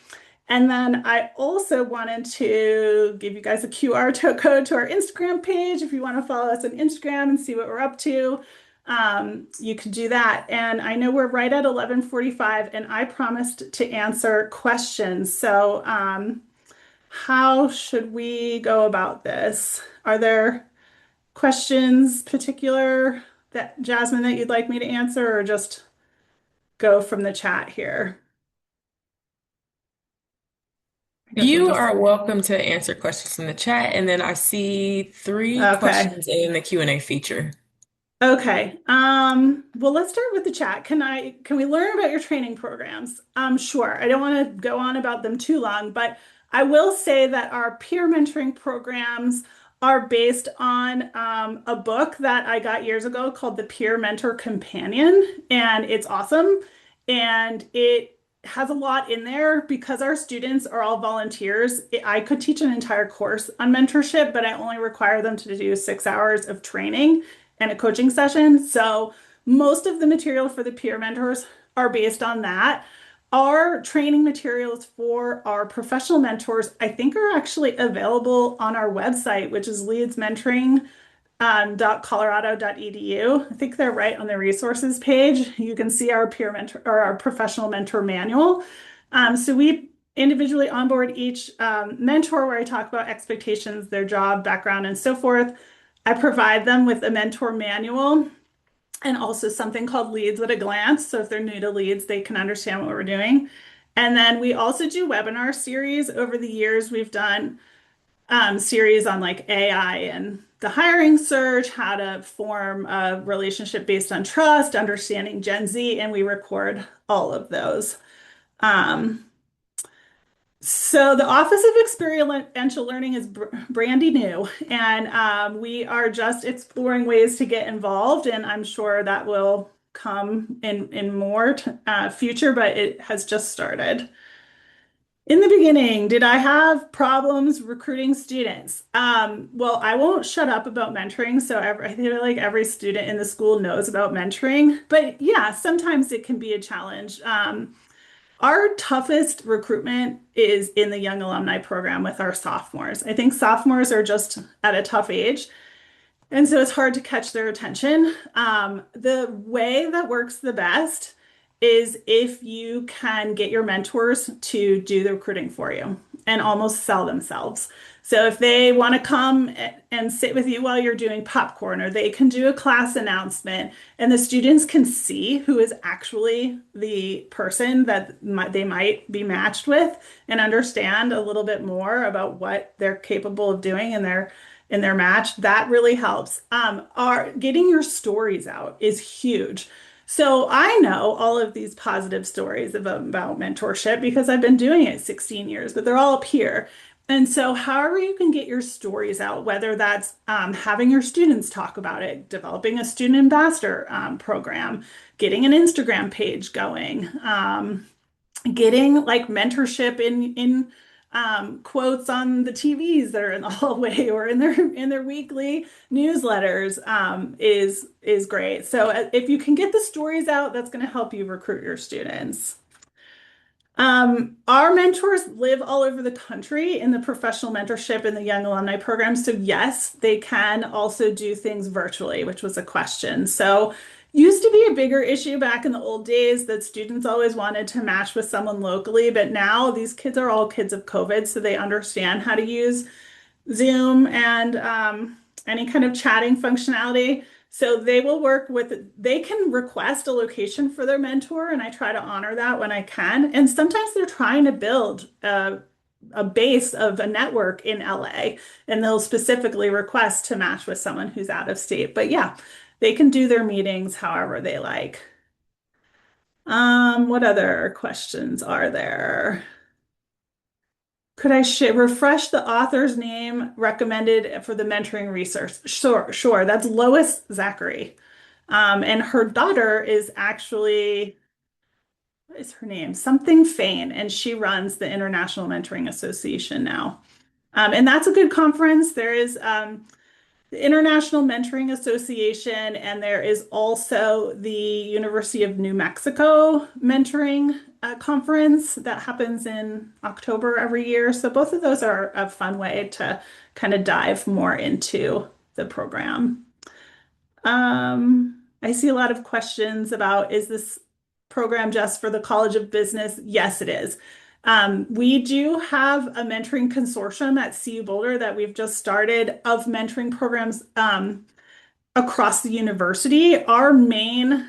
then I also wanted to give you guys a QR code to our Instagram page. If you want to follow us on Instagram and see what we're up to, you can do that. And I know we're right at 11:45, and I promised to answer questions. So how should we go about this? Are there questions particular that Jasmine that you'd like me to answer, or just go from the chat here? I guess we'll You just are welcome to answer questions in the chat, and then I see three okay. questions in the Q&A feature. Okay. Well, let's start with the chat. Can we learn about your training programs? Sure. I don't want to go on about them too long, but I will say that our peer mentoring programs are based on a book that I got years ago called The Peer Mentor Companion, and it's awesome. And it has a lot in there because our students are all volunteers. I could teach an entire course on mentorship, but I only require them to do 6 hours of training and a coaching session. So most of the material for the peer mentors are based on that. Our training materials for our professional mentors, I think, are actually available on our website, which is leedsmentoring.colorado.edu. I think they're right on the resources page. You can see our peer mentor or our professional mentor manual. So we individually onboard each mentor where I talk about expectations, their job, background, and so forth. I provide them with a mentor manual and also something called Leads at a Glance. So if they're new to Leads, they can understand what we're doing. And then we also do webinar series. Over the years, we've done series on like AI and the hiring search, how to form a relationship based on trust, understanding Gen Z, and we record all of those. Um, so the Office of Experiential Learning is brandy new, and we are just exploring ways to get involved, and I'm sure that will come in more future, but it has just started. In the beginning, did I have problems recruiting students? Well, I won't shut up about mentoring, so I feel like every student in the school knows about mentoring, but yeah, sometimes it can be a challenge. Our toughest recruitment is in the Young Alumni Program with our sophomores. I think sophomores are just at a tough age, and so it's hard to catch their attention. The way that works the best is if you can get your mentors to do the recruiting for you and almost sell themselves. So if they want to come and sit with you while you're doing popcorn, or they can do a class announcement, and the students can see who is actually the person that they might be matched with and understand a little bit more about what they're capable of doing in their match, that really helps. Getting your stories out is huge. So I know all of these positive stories about mentorship because I've been doing it 16 years, but they're all up here. And so, however, you can get your stories out, whether that's having your students talk about it, developing a student ambassador program, getting an Instagram page going, getting like mentorship in quotes on the TVs that are in the hallway or in their weekly newsletters is great. So if you can get the stories out, that's going to help you recruit your students. Our mentors live all over the country in the professional mentorship and the young alumni program. So yes, they can also do things virtually, which was a question. So Used to be a bigger issue back in the old days that students always wanted to match with someone locally, but now these kids are all kids of COVID, so they understand how to use Zoom and any kind of chatting functionality. So they will work with, they can request a location for their mentor, and I try to honor that when I can. And sometimes they're trying to build a base of a network in LA, and they'll specifically request to match with someone who's out of state. But yeah, they can do their meetings however they like. What other questions are there? Could I refresh the author's name recommended for the mentoring research? Sure, sure. That's Lois Zachary. And her daughter is actually, what is her name? Something Fain, and she runs the International Mentoring Association now. And that's a good conference. There is the International Mentoring Association, and there is also the University of New Mexico Mentoring Conference that happens in October every year. So both of those are a fun way to kind of dive more into the program. I see a lot of questions about, is this program just for the College of Business? Yes, it is. We do have a mentoring consortium at CU Boulder that we've just started of mentoring programs across the university. Our main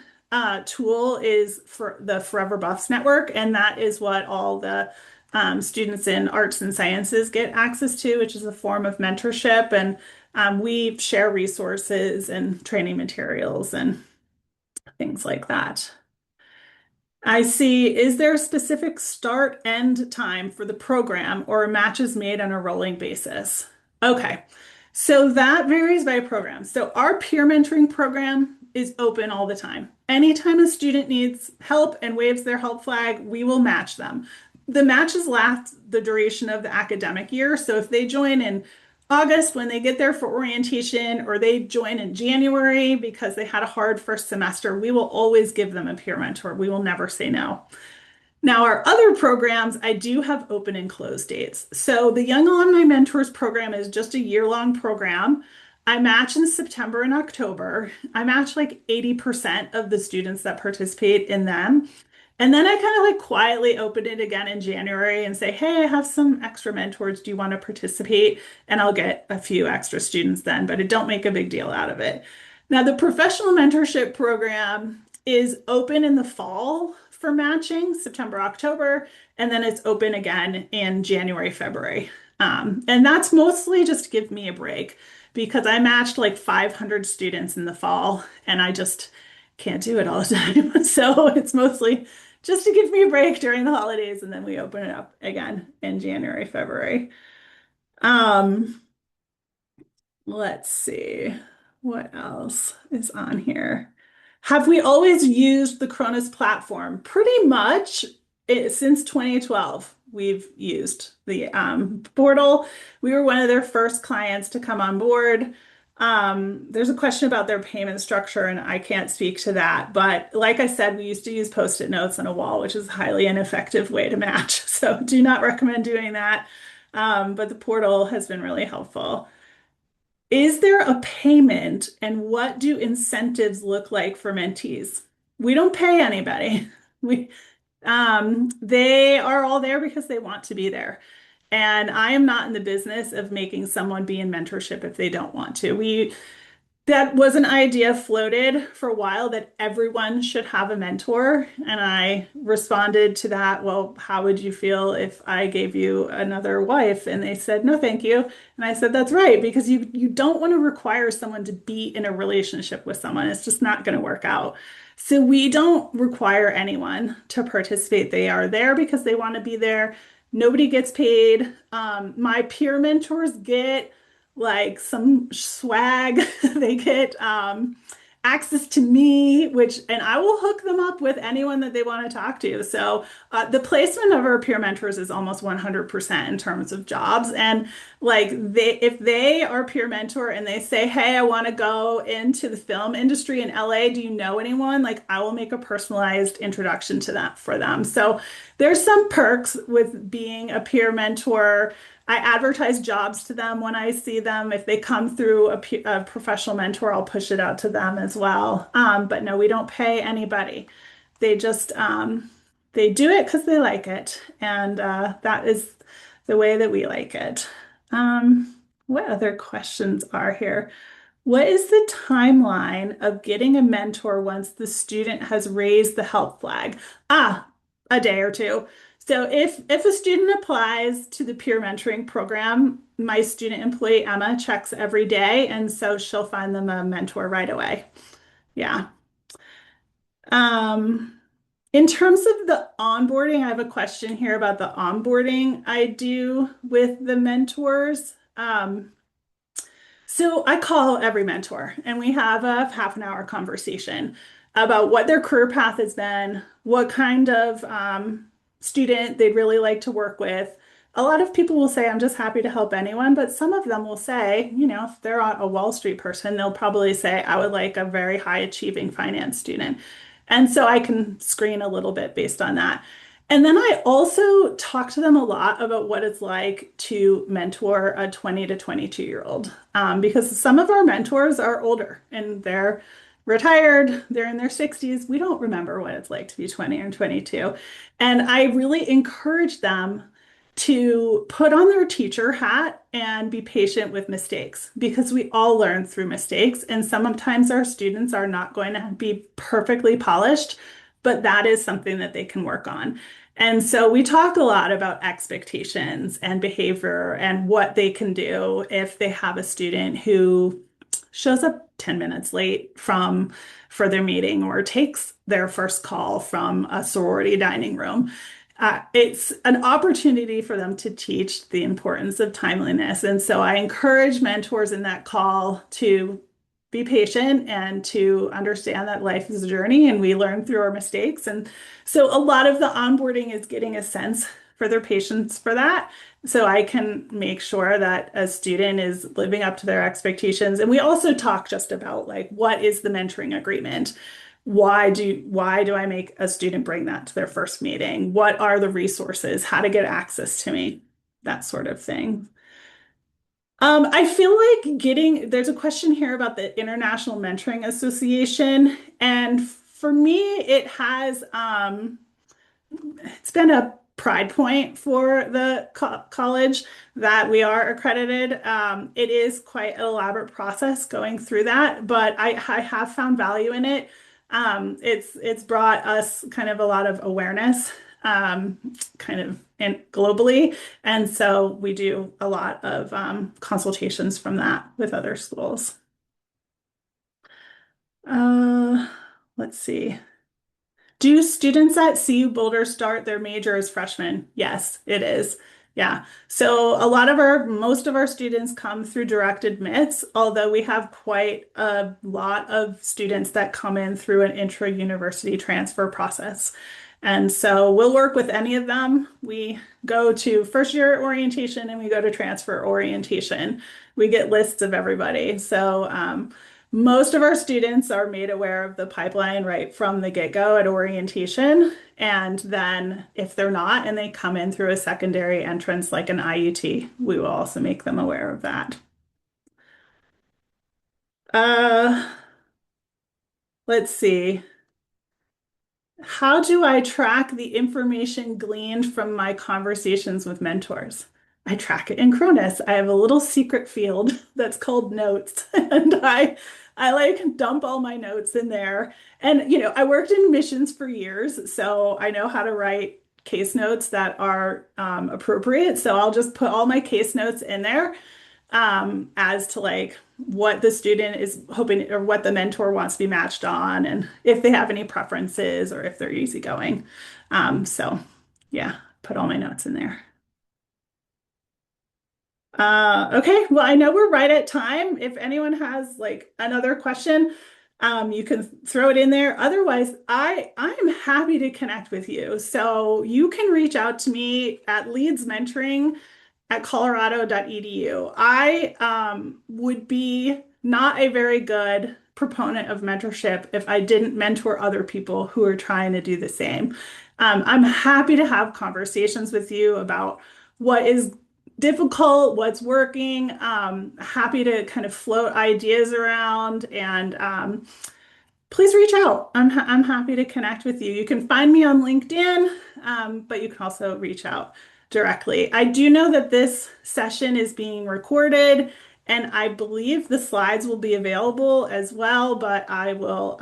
tool is for the Forever Buffs Network, and that is what all the students in arts and sciences get access to, which is a form of mentorship. And we share resources and training materials and things like that. I see. Is there a specific start end time for the program, or are matches made on a rolling basis? Okay. So that varies by program. So our peer mentoring program is open all the time. Anytime a student needs help and waves their help flag, we will match them. The matches last the duration of the academic year. So if they join in August when they get there for orientation, or they join in January because they had a hard first semester, we will always give them a peer mentor. We will never say no. Now, our other programs, I do have open and close dates. So the Young Alumni Mentors program is just a year-long program. I match in September and October. I match like 80% of the students that participate in them. And then I kind of like quietly open it again in January and say, hey, I have some extra mentors. Do you want to participate? And I'll get a few extra students then, but I don't make a big deal out of it. Now, the professional mentorship program is open in the fall for matching, September, October, and then it's open again in January, February. And that's mostly just to give me a break because I matched like 500 students in the fall and I just can't do it all the time. So it's mostly just to give me a break during the holidays, and then we open it up again in January, February. Um, let's see what else is on here. Have we always used the Cronus platform? Pretty much since 2012, we've used the portal. We were one of their first clients to come on board. There's a question about their payment structure, and I can't speak to that. But like I said, we used to use post-it notes on a wall, which is a highly ineffective way to match. So do not recommend doing that. But the portal has been really helpful. Is there a payment, and what do incentives look like for mentees? We don't pay anybody. We they are all there because they want to be there. And I am not in the business of making someone be in mentorship if they don't want to. That was an idea floated for a while that everyone should have a mentor. And I responded to that, well, how would you feel if I gave you another wife? And they said, no, thank you. And I said, that's right, because you don't want to require someone to be in a relationship with someone. It's just not going to work out. So we don't require anyone to participate. They are there because they want to be there. Nobody gets paid. My peer mentors get like some swag. They get access to me, and I will hook them up with anyone that they want to talk to. So the placement of our peer mentors is almost 100% in terms of jobs. And like if they are peer mentor and they say, hey, I want to go into the film industry in LA, do you know anyone? Like I will make a personalized introduction to that for them. So there's some perks with being a peer mentor. I advertise jobs to them when I see them. If they come through a professional mentor, I'll push it out to them as well. But no, we don't pay anybody. They just they do it because they like it, and that is the way that we like it. What other questions are here? What is the timeline of getting a mentor once the student has raised the help flag? Ah, a day or two. So if a student applies to the peer mentoring program, my student employee Emma checks every day, and so she'll find them a mentor right away. Yeah. Um, in terms of the onboarding, I have a question here about the onboarding I do with the mentors. So I call every mentor and we have a half an hour conversation about what their career path has been, what kind of student they'd really like to work with. A lot of people will say, I'm just happy to help anyone, but some of them will say, if they're a Wall Street person, they'll probably say, I would like a very high achieving finance student. And so I can screen a little bit based on that. And then I also talk to them a lot about what it's like to mentor a 20 to 22-year-old, because some of our mentors are older and they're retired, they're in their 60s. We don't remember what it's like to be 20 or 22. And I really encourage them to put on their teacher hat and be patient with mistakes because we all learn through mistakes. And sometimes our students are not going to be perfectly polished, but that is something that they can work on. And so we talk a lot about expectations and behavior and what they can do if they have a student who shows up 10 minutes late from for their meeting or takes their first call from a sorority dining room. It's an opportunity for them to teach the importance of timeliness. And so I encourage mentors in that call to be patient and to understand that life is a journey and we learn through our mistakes. And so a lot of the onboarding is getting a sense for their patience for that. So I can make sure that a student is living up to their expectations. And we also talk just about like, what is the mentoring agreement? Why do I make a student bring that to their first meeting? What are the resources? How to get access to me? That sort of thing. I feel like there's a question here about the International Mentoring Association. And for me, it's been a pride point for the college that we are accredited. It is quite an elaborate process going through that, but I have found value in it. It's brought us kind of a lot of awareness, kind of globally, and so we do a lot of consultations from that with other schools. Uh, let's see. Do students at CU Boulder start their major as freshmen? Yes, it is. Yeah. So most of our students come through direct admits, although we have quite a lot of students that come in through an intra-university transfer process. And so we'll work with any of them. We go to first year orientation and we go to transfer orientation. We get lists of everybody. So most of our students are made aware of the pipeline right from the get-go at orientation. And then if they're not and they come in through a secondary entrance like an IUT, we will also make them aware of that. Uh, let's see. How do I track the information gleaned from my conversations with mentors? I track it in Cronus. I have a little secret field that's called notes, and I like dump all my notes in there. And I worked in missions for years, so I know how to write case notes that are appropriate. So I'll just put all my case notes in there as to like what the student is hoping or what the mentor wants to be matched on and if they have any preferences or if they're easygoing. So yeah, put all my notes in there. Okay, well, I know we're right at time. If anyone has like another question, you can throw it in there. Otherwise, I'm happy to connect with you. So you can reach out to me at Leeds Mentoring at colorado.edu. I would be not a very good proponent of mentorship if I didn't mentor other people who are trying to do the same. I'm happy to have conversations with you about what is difficult, what's working. Happy to kind of float ideas around and please reach out. I'm happy to connect with you. You can find me on LinkedIn, but you can also reach out directly. I do know that this session is being recorded, and I believe the slides will be available as well, but I will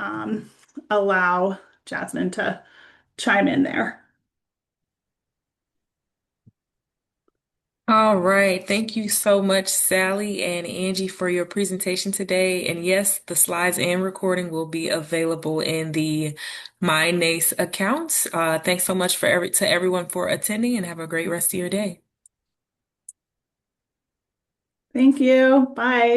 allow Jasmine to chime in there. All right. Thank you so much, Sally and Angie, for your presentation today. And yes, the slides and recording will be available in the My NACE accounts. Thanks so much to everyone for attending, and have a great rest of your day. Thank you. Bye.